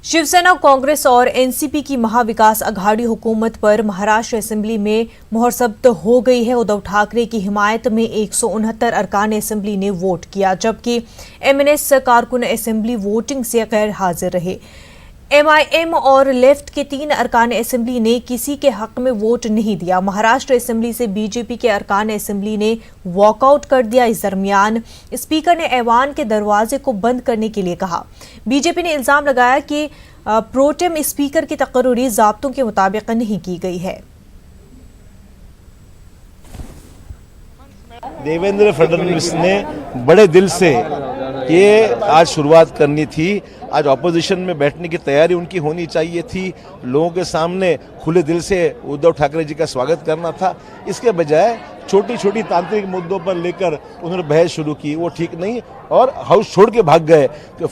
शिवसेना, कांग्रेस और एनसीपी की महाविकास अघाड़ी हुकूमत पर महाराष्ट्र असेंबली में मुहर जब्त हो गई है। उद्धव ठाकरे की हिमायत में 169 अरकान असेंबली ने वोट किया, जबकि एमएनएस कारकुन असेंबली वोटिंग से गैर हाजिर रहे। एमआईएम और लेफ्ट के 3 अरकान असेंबली ने किसी के हक में वोट नहीं दिया। महाराष्ट्र असेंबली से बीजेपी के अरकान असेंबली ने वॉकआउट कर दिया। इस दरमियान स्पीकर ने ऐवान के दरवाजे को बंद करने के लिए कहा। बीजेपी ने इल्जाम लगाया कि प्रोटेम स्पीकर की तकर्री ज़ाब्तों के मुताबिक नहीं की गई है। देवेंद्र फडणवीस ने बड़े दिल से ये आज शुरुआत करनी थी। आज ऑपोजिशन में बैठने की तैयारी उनकी होनी चाहिए थी। लोगों के सामने खुले दिल से उद्धव ठाकरे जी का स्वागत करना था। इसके बजाय छोटी छोटी तांत्रिक मुद्दों पर लेकर उन्होंने बहस शुरू की, वो ठीक नहीं। और हाउस छोड़ के भाग गए।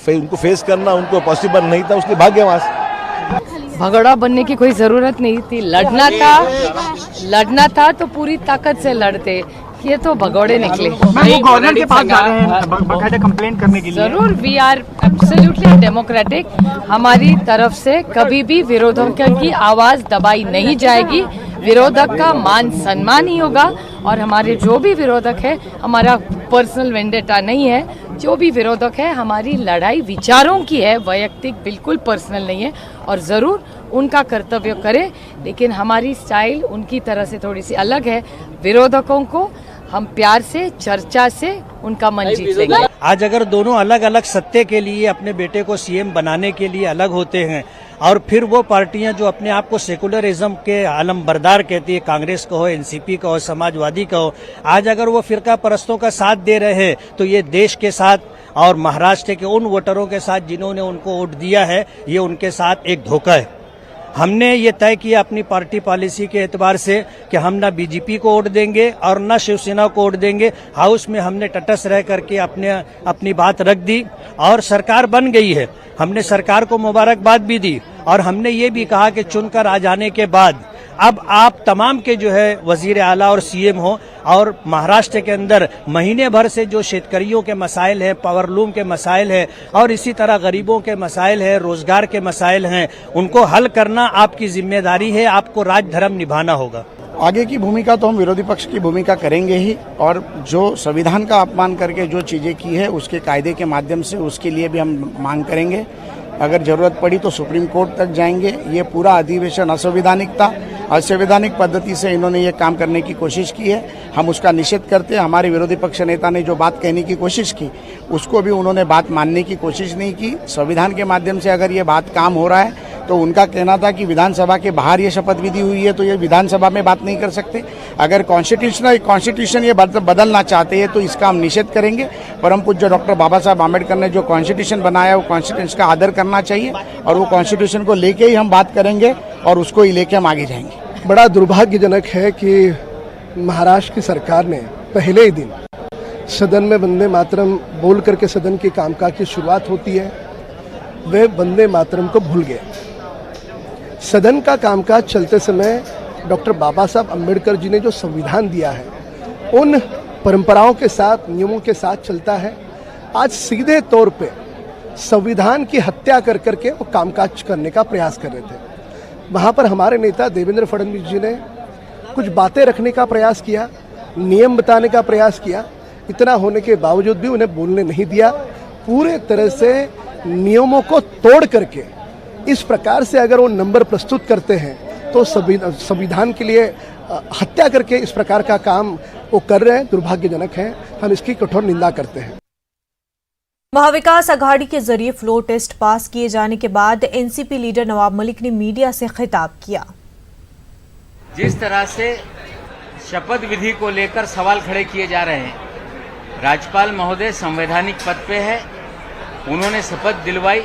उनको फेस करना उनको पॉसिबल नहीं था, उसके भाग गए वहां से। भगोड़ा बनने की कोई जरूरत नहीं थी। लड़ना था तो पूरी ताकत से लड़ते। ये तो भगोड़े निकले। गवर्नर के पास जा रहे हैं बकायदा कंप्लेंट करने के लिए। जरूर, वी आर एब्सोल्युटली डेमोक्रेटिक। हमारी तरफ से कभी भी विरोधकों की आवाज दबाई नहीं जाएगी। विरोधक का मान सम्मान ही होगा। और हमारे जो भी विरोधक है, हमारा पर्सनल वेंडेटा नहीं है। जो भी विरोधक है, हमारी लड़ाई विचारों की है, वैयक्तिक बिल्कुल पर्सनल नहीं है। और जरूर उनका कर्तव्य करें, लेकिन हमारी स्टाइल उनकी तरह से थोड़ी सी अलग है। विरोधकों को हम प्यार से, चर्चा से उनका मन जीत लेंगे। आज अगर दोनों अलग अलग सत्ते के लिए अपने बेटे को सीएम बनाने के लिए अलग होते हैं, और फिर वो पार्टियां जो अपने आप को सेकुलरिज्म के आलम बरदार कहती है, कांग्रेस का हो, एनसीपी का हो, समाजवादी का हो, आज अगर वो फिरका परस्तों का साथ दे रहे हैं, तो ये देश के साथ और महाराष्ट्र के उन वोटरों के साथ जिन्होंने उनको वोट दिया है, ये उनके साथ एक धोखा है। हमने ये तय किया अपनी पार्टी पॉलिसी के एतबार से कि हम ना बीजेपी को वोट देंगे और ना शिवसेना को वोट देंगे। हाउस में हमने तटस्थ रह करके अपनी बात रख दी और सरकार बन गई है। हमने सरकार को मुबारकबाद भी दी और हमने ये भी कहा कि चुनकर आ जाने के बाद अब आप तमाम के जो है वजीर आला और सीएम हो। और महाराष्ट्र के अंदर महीने भर से जो शेतकरियों के मसाइल हैं, पावरलूम के मसाइल हैं और इसी तरह गरीबों के मसाइल हैं, रोजगार के मसाइल हैं, उनको हल करना आपकी जिम्मेदारी है। आपको राज धर्म निभाना होगा। आगे की भूमिका तो हम विरोधी पक्ष की भूमिका करेंगे ही, और जो संविधान का अपमान करके जो चीजें की है उसके कायदे के माध्यम से उसके लिए भी हम मांग करेंगे। अगर जरूरत पड़ी तो सुप्रीम कोर्ट तक जाएंगे। ये पूरा अधिवेशन असंवैधानिक था। असंवैधानिक पद्धति से इन्होंने ये काम करने की कोशिश की है, हम उसका निषेध करते हैं। हमारे विरोधी पक्ष नेता ने जो बात कहने की कोशिश की, उसको भी उन्होंने बात मानने की कोशिश नहीं की। संविधान के माध्यम से अगर ये बात काम हो रहा है, तो उनका कहना था कि विधानसभा के बाहर ये शपथ विधि हुई है, तो ये विधानसभा में बात नहीं कर सकते। अगर कॉन्स्टिट्यूशन ये बदलना चाहते हैं तो इसका हम निषेध करेंगे। परम पूज्य डॉक्टर बाबा साहब आम्बेडकर ने जो कॉन्स्टिट्यूशन बनाया, वो कॉन्स्टिट्यूशन का आदर करना चाहिए और वो कॉन्स्टिट्यूशन को लेके ही हम बात करेंगे और उसको ही लेके हम आगे जाएंगे। बड़ा दुर्भाग्यजनक है कि महाराष्ट्र की सरकार ने पहले ही दिन सदन में वंदे मातरम बोल करके सदन के कामकाज की शुरुआत होती है, वे वंदे मातरम को भूल गए। सदन का कामकाज चलते समय डॉक्टर बाबा साहब अम्बेडकर जी ने जो संविधान दिया है, उन परंपराओं के साथ, नियमों के साथ चलता है। आज सीधे तौर पे संविधान की हत्या कर करके वो कामकाज करने का प्रयास कर रहे थे। वहाँ पर हमारे नेता देवेंद्र फडणवीस जी ने कुछ बातें रखने का प्रयास किया, नियम बताने का प्रयास किया। इतना होने के बावजूद भी उन्हें बोलने नहीं दिया। पूरे तरह से नियमों को तोड़ करके इस प्रकार से अगर वो नंबर प्रस्तुत करते हैं तो संविधान के लिए हत्या करके इस प्रकार का काम वो कर रहे हैं, दुर्भाग्यजनक है। हम इसकी कठोर निंदा करते हैं। महाविकास अघाड़ी के जरिए फ्लोर टेस्ट पास किए जाने के बाद एनसीपी लीडर नवाब मलिक ने मीडिया से खिताब किया। जिस तरह से शपथ विधि को लेकर सवाल खड़े किए जा रहे हैं, राज्यपाल महोदय संवैधानिक पद पे है, उन्होंने शपथ दिलवाई,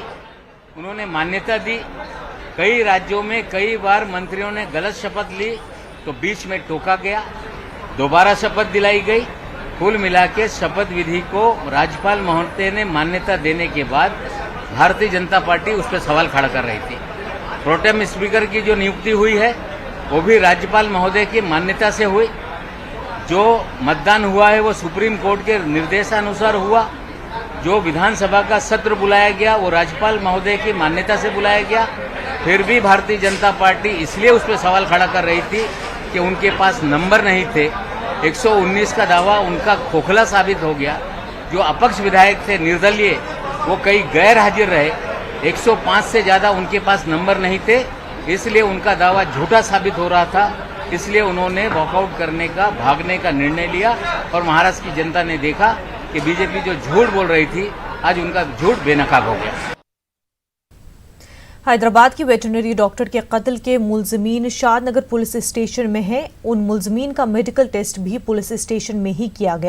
उन्होंने मान्यता दी। कई राज्यों में कई बार मंत्रियों ने गलत शपथ ली तो बीच में टोका गया, दोबारा शपथ दिलाई गई। कुल मिला के शपथ विधि को राज्यपाल महोदय ने मान्यता देने के बाद भारतीय जनता पार्टी उस पर सवाल खड़ा कर रही थी। प्रोटेम स्पीकर की जो नियुक्ति हुई है वो भी राज्यपाल महोदय की मान्यता से हुई। जो मतदान हुआ है वो सुप्रीम कोर्ट के निर्देशानुसार हुआ। जो विधानसभा का सत्र बुलाया गया वो राज्यपाल महोदय की मान्यता से बुलाया गया, फिर भी भारतीय जनता पार्टी इसलिए उस पर सवाल खड़ा कर रही थी कि उनके पास नंबर नहीं थे। 119 का दावा उनका खोखला साबित हो गया। जो अपक्ष विधायक थे निर्दलीय, वो कई गैर हाजिर रहे। 105 से ज़्यादा उनके पास नंबर नहीं थे, इसलिए उनका दावा झूठा साबित हो रहा था। इसलिए उन्होंने वॉकआउट करने का, भागने का निर्णय लिया और महाराष्ट्र की जनता ने देखा कि बीजेपी जो झूठ बोल रही थी, आज उनका झूठ बेनकाब हो गया। हैदराबाद की वेटरनरी डॉक्टर के कत्ल के मुलजिमीन शादनगर पुलिस स्टेशन में हैं। उन मुलजिमीन का मेडिकल टेस्ट भी पुलिस स्टेशन में ही किया गया।